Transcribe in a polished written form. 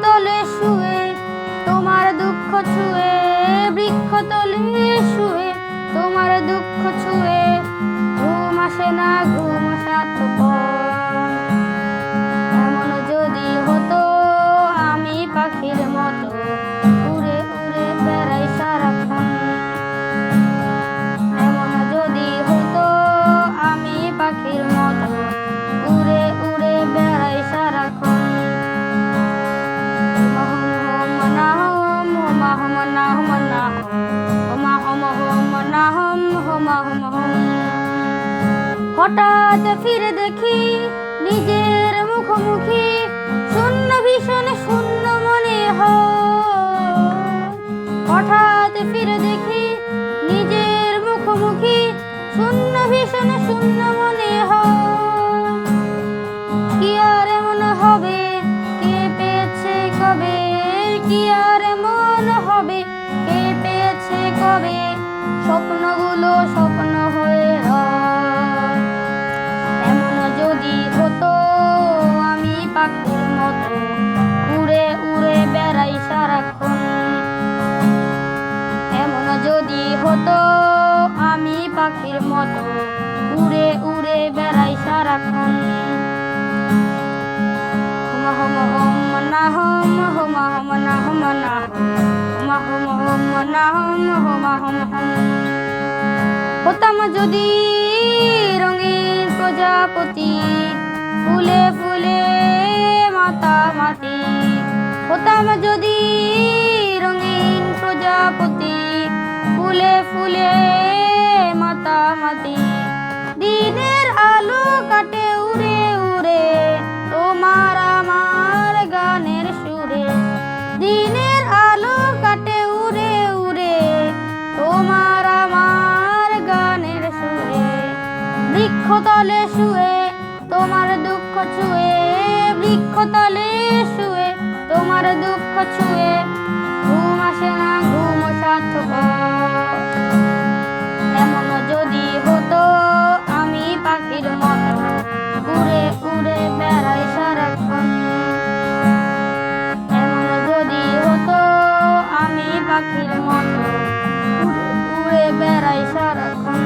তলে শুয়ে তোমার দুঃখ ছুঁয়ে, বৃক্ষতলে শুয়ে তোমার দুঃখ ছুঁয়ে, ঘুম আসে না ঘুম স্বার্থপর। এমন যদি হতো আমি পাখির মতো উড়ে উড়ে বেড়াই সারাক্ষণ। এমন যদি হতো আমি পাখির মতো উড়ে উড়ে বেড়াই সারাক্ষণ। হঠাৎ ফিরে দেখি নিজের মুখোমুখি, শূন্য ভীষণ শূন্য মনে হয়। হঠাৎ ফিরে দেখি নিজের মুখোমুখি, শূন্য ভীষণ শূন্য মনে হয়। কি আর এমন হবে, কে পেয়েছে কবে, কি আর এমন হবে, কে পেয়েছে কবে, স্বপ্নগুলো স্বপ্ন হয়ে রয়। এমন যদি হতো আমি পাখির মতো উড়ে উড়ে বেড়াই সারাক্ষণ। এমন যদি হতো আমি পাখির মতো উড়ে উড়ে বেড়াই সারাক্ষণ। হতাম যদি রঙিন প্রজাপতি, ফুলে ফুলে মাতামাতি। হতাম যদি রঙিন প্রজাপতি, ফুলে ফুলে মাতামাতি। দিনের আলো কাটে উড়ে উড়ে তোমার আমার গানের সুরে, দিনের আলো কাটে উড়ে উড়ে তোমার আমার গানের সুরে। বৃক্ষতলে শুয়ে তোমার দুঃখ ছুঁয়ে, বৃক্ষতলে শুয়ে তোমার দুঃখ ছুঁয়ে, ঘুম আসে না ঘুম স্বার্থপর। এমন যদি হতো আমি পাখির মতো উড়ে উড়ে বেড়াই সারাক্ষণ। এমন যদি হতো আমি পাখির মতো উড়ে উড়ে বেড়াই সারাক্ষণ।